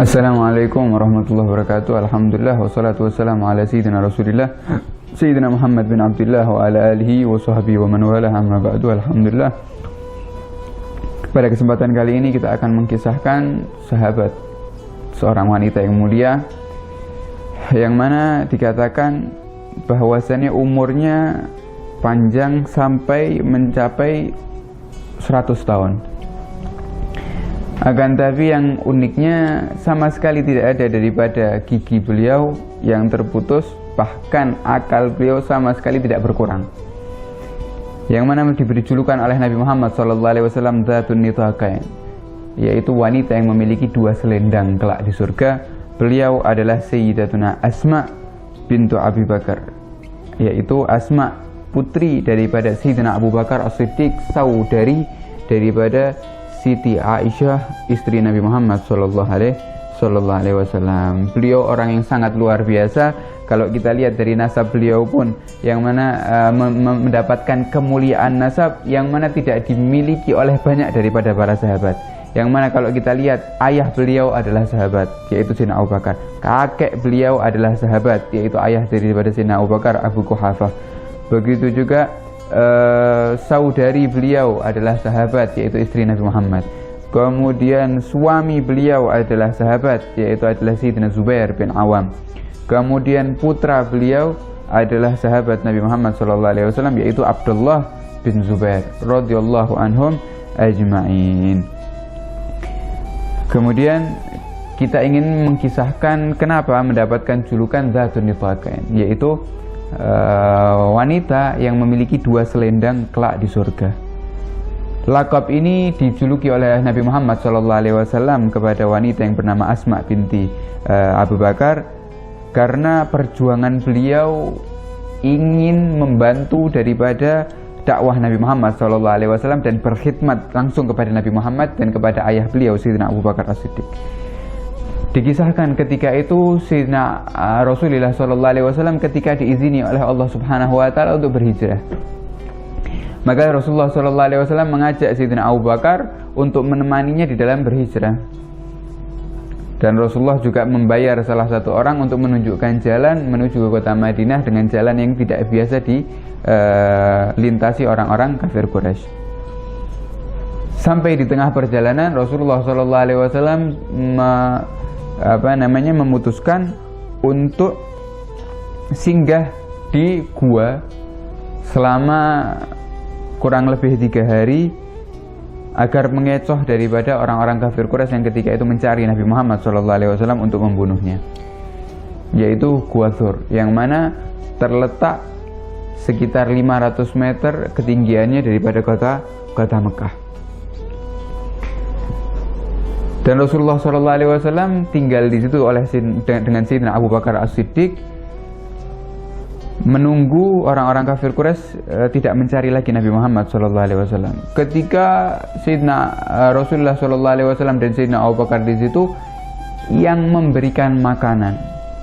Assalamualaikum warahmatullahi wabarakatuh. Alhamdulillah wassalatu wassalamu ala sayyidina Rasulillah Sayyidina Muhammad bin Abdullah wa ala alihi wa sahbihi wa man walah, amma ba'du. Alhamdulillah, pada kesempatan kali ini kita akan mengkisahkan sahabat, seorang wanita yang mulia, yang mana dikatakan bahwasannya umurnya panjang sampai mencapai 100 tahun. Akan tapi yang uniknya sama sekali tidak ada daripada gigi beliau yang terputus, bahkan akal beliau sama sekali tidak berkurang. Yang mana diberi julukan oleh Nabi Muhammad SAW Dzatun Nitaqain, yaitu wanita yang memiliki dua selendang kelak di surga. Beliau adalah Sayyidatuna Asma bintu Abi Bakar, yaitu Asma putri daripada Sayyidina Abu Bakar As-Siddiq, saudari daripada Siti Aisyah, istri Nabi Muhammad sallallahu alaihi wasallam. Beliau orang yang sangat luar biasa. Kalau kita lihat dari nasab beliau pun, yang mana mendapatkan kemuliaan nasab yang mana tidak dimiliki oleh banyak daripada para sahabat. Yang mana kalau kita lihat, ayah beliau adalah sahabat, yaitu Sayyidina Abu Bakar. Kakek beliau adalah sahabat, yaitu ayah daripada Sayyidina Abu Bakar, Abu Quhafah. Begitu juga saudari beliau adalah sahabat, yaitu istri Nabi Muhammad. Kemudian suami beliau adalah sahabat, yaitu adalah Sayyidina Zubair bin Awam. Kemudian putra beliau adalah sahabat Nabi Muhammad SAW, yaitu Abdullah bin Zubair radhiyallahu anhum ajma'in. Kemudian kita ingin mengkisahkan kenapa mendapatkan julukan Dzatun Nitaqain, yaitu wanita yang memiliki dua selendang kelak di surga. Lakab ini dijuluki oleh Nabi Muhammad SAW kepada wanita yang bernama Asma binti Abu Bakar, karena perjuangan beliau ingin membantu daripada dakwah Nabi Muhammad SAW dan berkhidmat langsung kepada Nabi Muhammad dan kepada ayah beliau Sayyidina Abu Bakar As-Siddiq. Dikisahkan ketika itu Sayyidina Rasulullah SAW ketika diizini oleh Allah Subhanahu wa Ta'ala untuk berhijrah, maka Rasulullah SAW mengajak Sayyidina Abu Bakar untuk menemaninya di dalam berhijrah. Dan Rasulullah juga membayar salah satu orang untuk menunjukkan jalan menuju ke kota Madinah dengan jalan yang tidak biasa dilintasi orang-orang kafir Quraisy. Sampai di tengah perjalanan, Rasulullah SAW memutuskan untuk singgah di gua selama kurang lebih 3 hari agar mengecoh daripada orang-orang kafir Quraisy yang ketika itu mencari Nabi Muhammad SAW untuk membunuhnya, yaitu Gua Thur, yang mana terletak sekitar 500 meter ketinggiannya daripada kota Mekah. Dan Rasulullah SAW tinggal di situ dengan Sayyidina Abu Bakar As-Siddiq, menunggu orang-orang kafir Quraisy tidak mencari lagi Nabi Muhammad SAW. Ketika Sayyidina Rasulullah SAW dan Sayyidina Abu Bakar di situ, yang memberikan makanan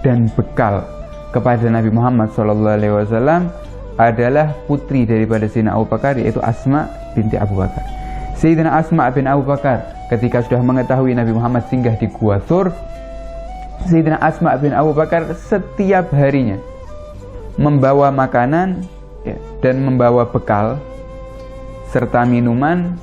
dan bekal kepada Nabi Muhammad SAW adalah putri daripada Sayyidina Abu Bakar, yaitu Asma binti Abu Bakar. Sayyidina Asma bin Abu Bakar ketika sudah mengetahui Nabi Muhammad singgah di Gua Thur, Sayyidina Asma bin Abu Bakar setiap harinya membawa makanan dan membawa bekal serta minuman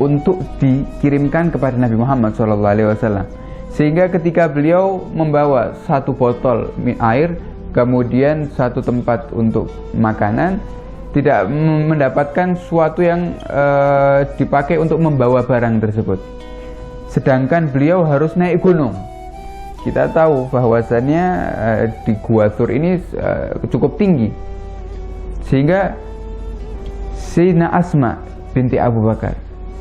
untuk dikirimkan kepada Nabi Muhammad SAW. Sehingga ketika beliau membawa 1 botol air, kemudian 1 tempat untuk makanan, tidak mendapatkan sesuatu yang dipakai untuk membawa barang tersebut. Sedangkan beliau harus naik gunung. Kita tahu bahwasannya di Gua Thur ini cukup tinggi, sehingga Sayyidina Asma binti Abu Bakar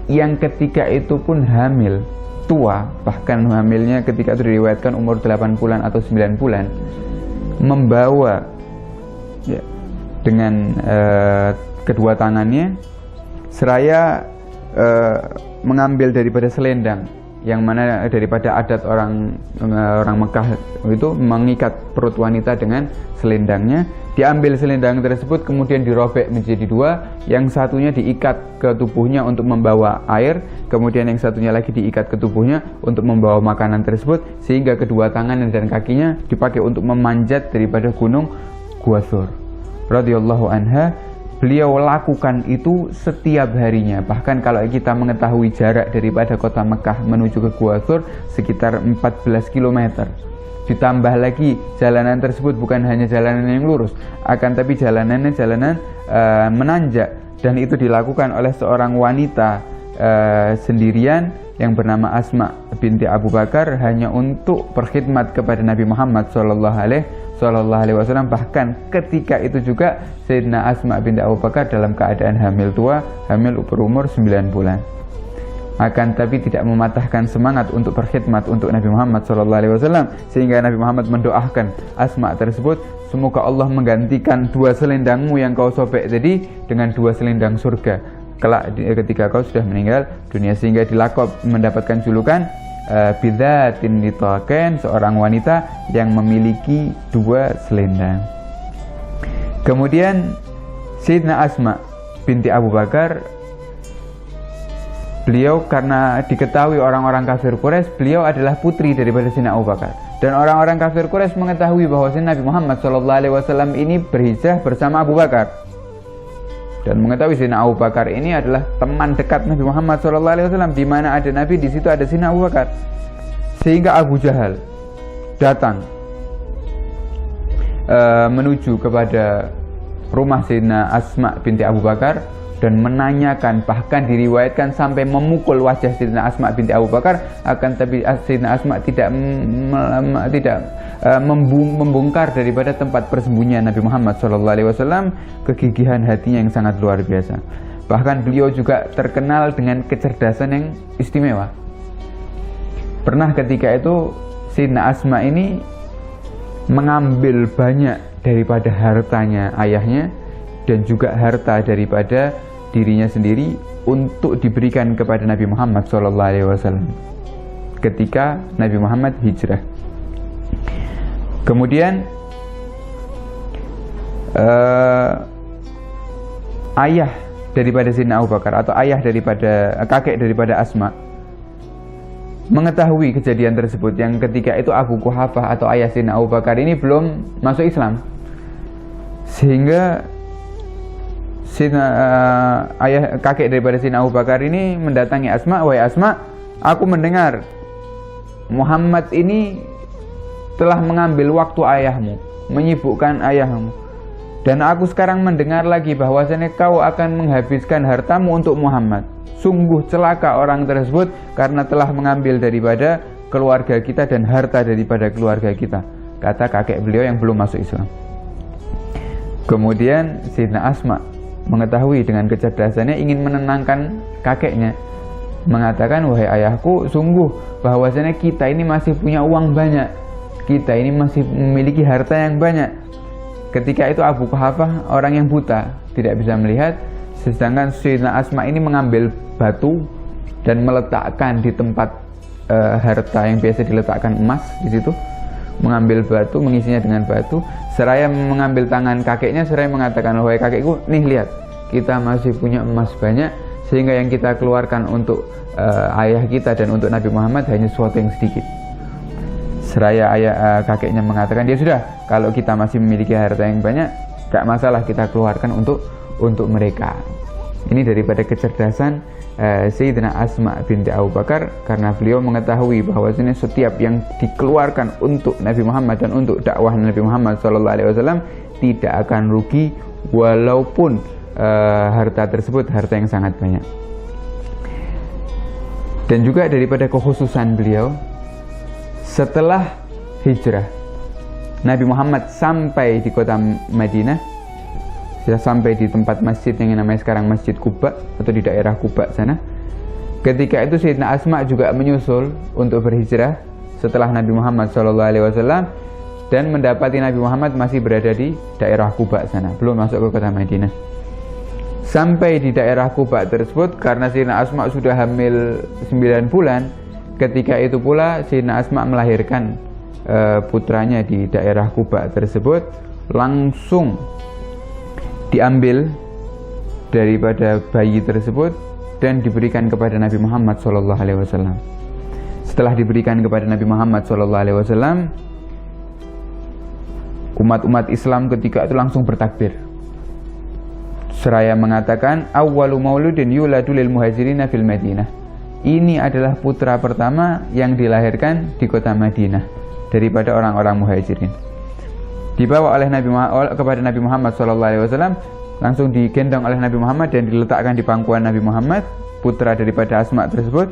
yang ketika itu pun hamil tua, bahkan hamilnya ketika itu diriwayatkan umur 8 bulan atau 9 bulan, membawa dengan kedua tangannya seraya mengambil daripada selendang yang mana daripada adat orang Mekah itu mengikat perut wanita dengan selendangnya. Diambil selendang tersebut kemudian dirobek menjadi dua, yang satunya diikat ke tubuhnya untuk membawa air, kemudian yang satunya lagi diikat ke tubuhnya untuk membawa makanan tersebut, sehingga kedua tangan dan kakinya dipakai untuk memanjat daripada gunung Gua Thur radhiyallahu anha. Beliau lakukan itu setiap harinya. Bahkan kalau kita mengetahui jarak daripada kota Mekah menuju ke Gua Thur sekitar 14 km. Ditambah lagi jalanan tersebut bukan hanya jalanan yang lurus, akan tapi jalanan menanjak, dan itu dilakukan oleh seorang wanita sendirian yang bernama Asma binti Abu Bakar hanya untuk berkhidmat kepada Nabi Muhammad sallallahu alaihi wasallam. Bahkan ketika itu juga Sayyidina Asma binti Abu Bakar dalam keadaan hamil tua, hamil berumur 9 bulan. Akan tapi tidak mematahkan semangat untuk berkhidmat untuk Nabi Muhammad SAW, sehingga Nabi Muhammad mendoakan Asma tersebut, semoga Allah menggantikan 2 selendangmu yang kau sobek tadi dengan 2 selendang surga kelak ketika kau sudah meninggal dunia, sehingga dilakop mendapatkan julukan bidatin nitaqain, seorang wanita yang memiliki 2 selendang. Kemudian Sayyidina Asma binti Abu Bakar, beliau karena diketahui orang-orang kafir Quraisy, beliau adalah putri daripada Sayyidina Abu Bakar, dan orang-orang kafir Quraisy mengetahui bahwa Nabi Muhammad SAW ini berhijrah bersama Abu Bakar, dan mengetahui Sayyidina Abu Bakar ini adalah teman dekat Nabi Muhammad SAW. Di mana ada Nabi, di situ ada Sayyidina Abu Bakar. Sehingga Abu Jahal datang menuju kepada rumah Sayyidina Asma binti Abu Bakar dan menanyakan, bahkan diriwayatkan sampai memukul wajah Sayyidina Asma binti Abu Bakar. Akan tapi Sayyidina Asma tidak membongkar daripada tempat persembunyian Nabi Muhammad SAW. Kegigihan hatinya yang sangat luar biasa. Bahkan beliau juga terkenal dengan kecerdasan yang istimewa. Pernah ketika itu Sayyidina Asma ini mengambil banyak daripada hartanya ayahnya dan juga harta daripada dirinya sendiri untuk diberikan kepada Nabi Muhammad SAW ketika Nabi Muhammad hijrah. Kemudian ayah daripada Sayyidina Abu Bakar, atau ayah daripada kakek daripada Asma, mengetahui kejadian tersebut, yang ketika itu Abu Quhafah atau ayah Sayyidina Abu Bakar ini belum masuk Islam, sehingga ayah kakek daripada Sayyidina Abu Bakar ini mendatangi Asma, wahai Asma, aku mendengar Muhammad ini telah mengambil waktu ayahmu, menyibukkan ayahmu, dan aku sekarang mendengar lagi bahwasanya kau akan menghabiskan hartamu untuk Muhammad. Sungguh celaka orang tersebut karena telah mengambil daripada keluarga kita dan harta daripada keluarga kita, kata kakek beliau yang belum masuk Islam. Kemudian Sayyidina Asma mengetahui dengan kecerdasannya ingin menenangkan kakeknya, mengatakan, wahai ayahku, sungguh bahwasanya kita ini masih punya uang banyak, kita ini masih memiliki harta yang banyak. Ketika itu Abu Quhafah orang yang buta, tidak bisa melihat, sedangkan Sayyidina Asma ini mengambil batu dan meletakkan di tempat harta yang biasa diletakkan emas di situ, mengambil batu, mengisinya dengan batu, seraya mengambil tangan kakeknya, seraya mengatakan, wahai kakekku, nih lihat, kita masih punya emas banyak, sehingga yang kita keluarkan untuk ayah kita dan untuk Nabi Muhammad hanya sesuatu yang sedikit. Seraya kakeknya mengatakan, ya sudah, kalau kita masih memiliki harta yang banyak, gak masalah, kita keluarkan untuk mereka. Ini daripada kecerdasan Sayyidina Asma binti Abu Bakar, karena beliau mengetahui bahwasanya setiap yang dikeluarkan untuk Nabi Muhammad dan untuk dakwah Nabi Muhammad SAW tidak akan rugi, walaupun harta tersebut harta yang sangat banyak. Dan juga daripada kekhususan beliau, setelah hijrah Nabi Muhammad sampai di kota Madinah, sudah sampai di tempat masjid yang namanya sekarang Masjid Quba, atau di daerah Quba sana. Ketika itu Sayyidina Asma juga menyusul untuk berhijrah setelah Nabi Muhammad SAW, dan mendapati Nabi Muhammad masih berada di daerah Quba sana, belum masuk ke kota Madinah. Sampai di daerah Quba tersebut, karena Sayyidina Asma sudah hamil 9 bulan, ketika itu pula Sayyidina Asma melahirkan putranya di daerah Kuba tersebut, langsung diambil daripada bayi tersebut dan diberikan kepada Nabi Muhammad SAW. Setelah diberikan kepada Nabi Muhammad SAW, umat-umat Islam ketika itu langsung bertakbir seraya mengatakan, awwalu mauludin yuladu lil muhajirina fil Madinah. Ini adalah putra pertama yang dilahirkan di kota Madinah daripada orang-orang muhajirin. Dibawa oleh kepada Nabi Muhammad SAW, langsung digendong oleh Nabi Muhammad dan diletakkan di pangkuan Nabi Muhammad, putra daripada Asma tersebut.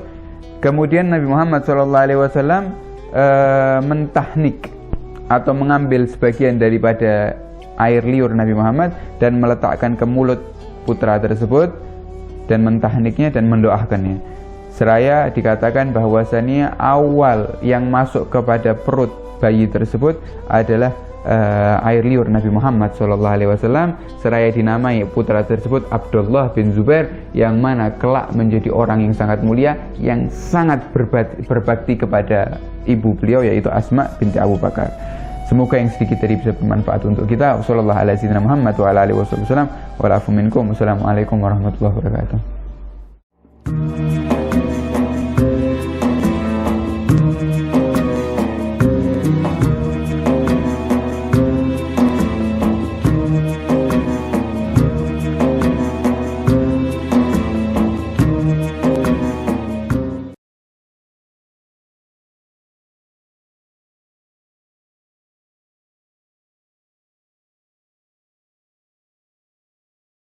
Kemudian Nabi Muhammad SAW mentahnik atau mengambil sebagian daripada air liur Nabi Muhammad dan meletakkan ke mulut putra tersebut dan mentahniknya dan mendoakannya. Seraya dikatakan bahwasannya awal yang masuk kepada perut bayi tersebut adalah air liur Nabi Muhammad SAW, seraya dinamai putra tersebut Abdullah bin Zubair, yang mana kelak menjadi orang yang sangat mulia, yang sangat berbakti kepada ibu beliau, yaitu Asma binti Abu Bakar. Semoga yang sedikit tadi bisa bermanfaat untuk kita. Wassalamualaikum warahmatullahi wabarakatuh.